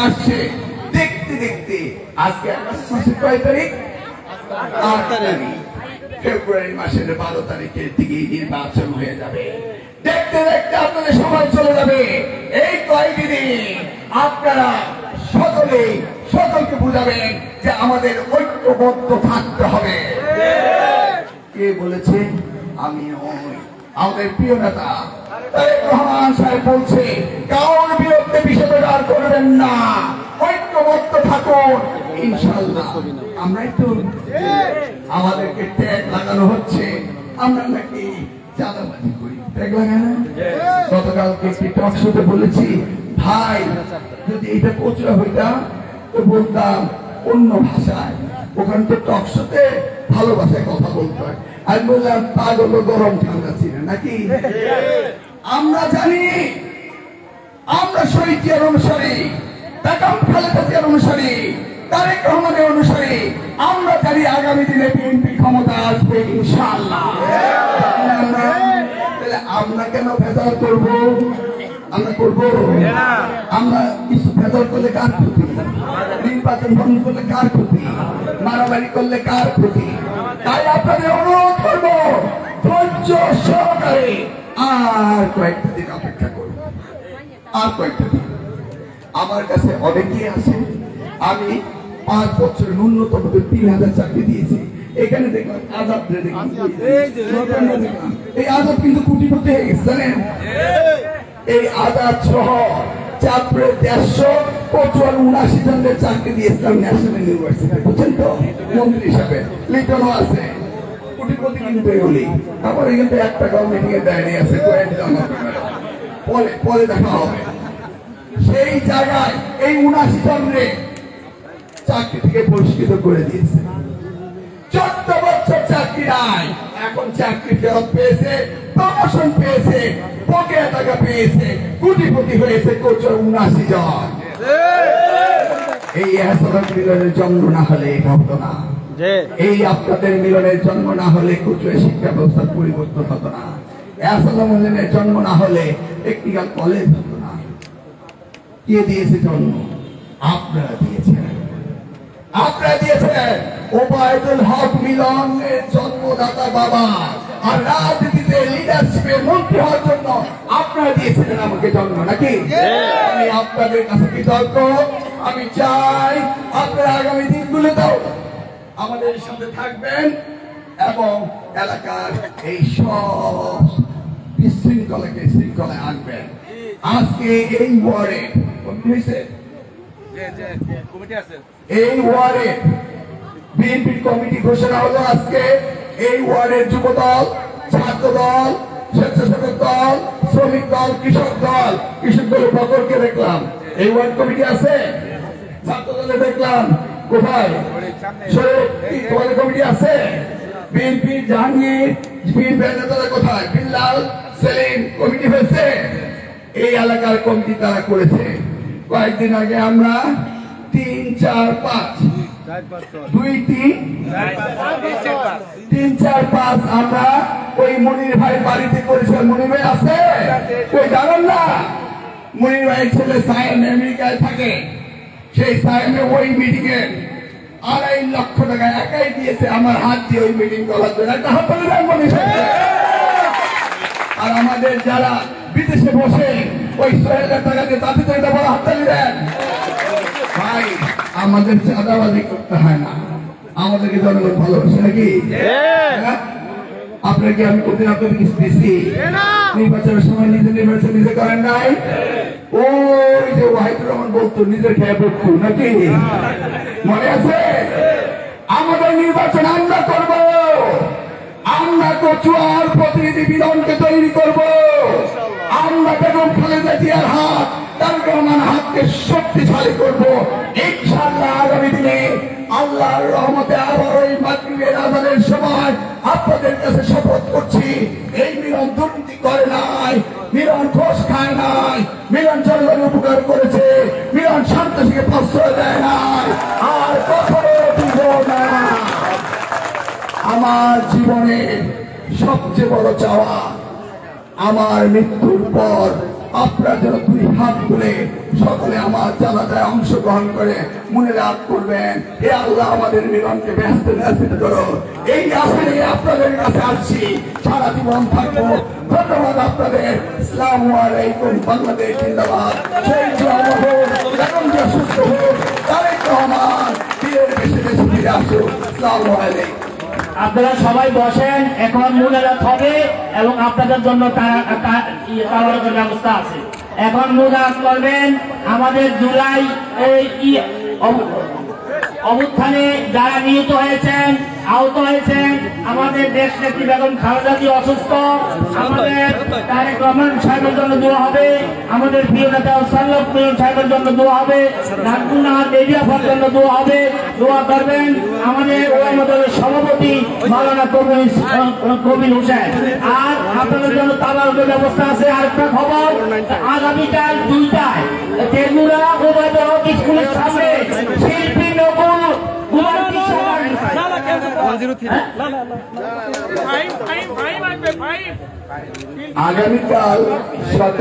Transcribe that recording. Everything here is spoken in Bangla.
আসছে দেখতে দেখতে আজকে আগস্ট মাসের কয় তারিখ? 8 তারিখ। ফেব্রুয়ারি মাসের 12 তারিখের দিকে নির্বাচন হয়ে যাবে। দেখতে দেখতে আপনাদের সময় চলে যাবে। এই কয়েকদিনে আপনারা সকলকে বুঝাবেন যে আমাদের ঐক্যবদ্ধ থাকতে হবে। কে বলেছে? আমি নই, আমাদের প্রিয় নেতা তারেক রহমান সাহেব বলছে কারোর বিরুদ্ধে বিষোদ্গার করবেন না, ঐক্যবদ্ধ থাকুন। ইনশাআল্লাহ আমরাই তো আমাদেরকে ট্যাগ লাগানো হচ্ছে আমরা নাকি চাঁদাবাজি করি, ট্যাগ লাগায় না? গতকালকে একটি টক শোতে বলেছি, ভাই যদি এটা কচুরা হইতাম তো বলতাম অন্য ভাষায়, ওখানে তো টক শোতে ভালো ভাষায় কথা বলতে হয়। আমি বললাম পাগল গরম ঠান্ডা ছিল নাকি? আমরা জানি আমরা শহীদ জিয়ার অনুসারী, বেগম খালেদা জিয়ার অনুসারী, তারেক রহমানের অনুসারী। আমরা জানি আগামী দিনে বিএনপি ক্ষমতা আসবে ইনশাআল্লাহ। আমরা কেন ভেজাল করব? আমরা করবো? আমরা কিছু ভেজাল করলে কার ক্ষতি? নির্বাচন ভঙ্গ করলে কার ক্ষতি? মারামারি করলে কার ক্ষতি? তাই আপনাদের অনুরোধ করবো ধৈর্য সহকারে আর কয়েকটা দিন অপেক্ষা করব, আর কয়েকটা দিন। আমার কাছে অনেকেই আছে, আমি 5 বছর ন্যূনতম 3000 চাকরি দিয়েছি। এখানে দেখলাম আজাদ, এই আজাদ কিন্তু কোটিপতি হয়ে গেছে জানেন। এই আজাদ সহ চাঁদপুরে 150 জনের চাকরি দিয়েছিলাম ন্যাশনাল ইউনিভার্সিটি, বুঝছেন তো? মন্ত্রী হিসাবে লিটনও আছে, কোটিপতি কিন্তু এগুলি। আবার এখানে 1 টাকাও মিটিং এ দাঁড়িয়ে আছে, পরে দেখা হবে। সেই জায়গায় এই 79 জনরে চাকরি থেকে বহিষ্কৃত করে দিয়েছে। 14 বছর চাকরি নাই, এখন চাকরি ফেরত পেয়েছে, প্রমোশন পেয়েছে, বকেয়া টাকা পেয়েছে, কোটিপতি হয়েছে 79 জন। এই এহসান মিলনের জন্ম না হলে এটা হতো না। এই আপনাদের মিলনের জন্ম না হলে কুচুয়ে শিক্ষা ব্যবস্থার পরিবর্তন হতো না। এহসান মিলনের জন্ম না হলে টেকনিক্যাল কলেজ হতো না। কে দিয়েছে জন্ম? আপনারা দিয়েছেন, আপনারা দিয়েছেন। ওবায়দুল হক মিলনের জন্মদাতা বাবা, আর রাজনীতিতে লিডারশিপে মন্ত্রী হওয়ার জন্য আপনারা দিয়েছিলেন আমাকে জন্ম, নাকি? আমি আপনাদের কাছে কৃতজ্ঞ। আমি চাই আপনারা আগামী দিনগুলোতেও আমাদের সাথে থাকবেন এবং এলাকার এই সব বিশৃঙ্খলাকে শৃঙ্খলায় আনবেন। আজকে এই ওয়ার্ডে কমিটি হয়েছে, এই ওয়ার্ডে বিএনপির কমিটি ঘোষণা হলো। আজকে এই ওয়ার্ডের যুব দল, ছাত্র দল, স্বেচ্ছাসেবক দল, শ্রমিক দল, কৃষক দলের বকরকে দেখলাম। এই ওয়ার্ড কমিটি আছে। ছাত্র দলে দেখলাম কোথায়? তোমাদের কমিটি আছে। বিএনপি জাহাঙ্গীর, বিএনপি নেতারা কোথায়? বিল্লাল, সেলিম কমিটি হয়েছে। এই এলাকার কমিটি তারা করেছে। কয়েকদিন আগে আমরা 3, 4, 5 আমরা ওই মনির ভাই বাড়িতে করেছিলাম। মনির ভাই আছে ওই জানেন না? মনির ভাই ছেলে সায়েম আমেরিকায় থাকে। সেই সায়েমে ওই মিটিং এ 2.5 লক্ষ টাকা একাই দিয়েছে আমার হাত দিয়ে ওই মিটিং করার জন্য। একটা হাত তুলে দেন মনির ভাই। আর আমাদের যারা বিদেশে বসে ওই 6,000 টাকা দিয়ে তাদের তো এটা বড় হাততালি দেন। ভাই আমাদের চাঁদাবাজি করতে হয় না, আমাদেরকে জনগণ ভালোবাসে নাকি? আপনাকে আমি কোনদিন আপনাদের কিছু দিচ্ছি? নির্বাচনের সময় নিজে নির্বাচন নিজে করেন নাই? ওই যে ওয়াহিদুর রহমান বলতো নিজের খেয়ে পড়তো নাকি? মনে আছে? আমাদের নির্বাচন আমরা করব, আমরা কচুয়ার প্রতিনিধি বিলনকে তৈরি করব। আমরা বেগম খালেদা জিয়ার হাত, তারেক রহমান হাতকে শক্তিশালী করব ইনশাআল্লাহ। আগামী দিনে আল্লাহর রহমতে আবার ওই মাগরিবের আযানের সময় আপনাদের কাছে শপথ করছি, এই মিলন দুর্নীতি করে নাই, মিলন ঘোষ খায় নাই, মিলন জনগণের উপকার করেছে, মিলন সন্ত্রাসীকে প্রশ্রয় দেয় নাই, আর কখনো দিব না। আমার জীবনের সবচেয়ে বড় চাওয়া, আমার মৃত্যুর পর আপনারা যেন 2 হাত তুলে সকলে আমার জানাজায় অংশগ্রহণ করে মনে রাগ করবেন, হে আল্লাহ আমাদের মিলনকে ব্যস্ত নিশ্চিত করো। এই আশা নিয়ে আপনাদের কাছে আসছি, সারা জীবন থাকবো। ধন্যবাদ আপনাদের। আসসালামু আলাইকুম। বাংলাদেশ জিন্দাবাদ। সেই যে সুস্থ হোক, তারেক রহমান বীরের বেশি বেশি ফিরে আসুক। আসসালামু আলাইকুম। আপনারা সবাই বসেন, এখন মুনাজাত হবে এবং আপনাদের জন্য তার ব্যবস্থা আছে। এখন মুনাজাত করবেন আমাদের জুলাই অবস্থানে যারা নিহত হয়েছেন, আহত হয়েছেন, আমাদের দেশ নেত্রী বেগম খালেদা জিয়া অসুস্থ, আমাদের তারেক রহমান সাহেবের জন্য দোয়া হবে, আমাদের প্রিয় নেতা সাল্লাহ সাহেবের জন্য দোয়া হবে, নাজমুন্নাহার দেবিয়াফার জন্য দোয়া হবে, দোয়া করবেন আমাদের ওলামাদের সভাপতি মাওলানা কবির হোসেন। আর আপনাদের জন্য তাবারকের ব্যবস্থা আছে। আরেকটা খবর, আগামীকাল 2টায় তেগুড়া ওবায়দুল হক স্কুলের সামনে শিল্পী নকুল আগামীকাল সকাল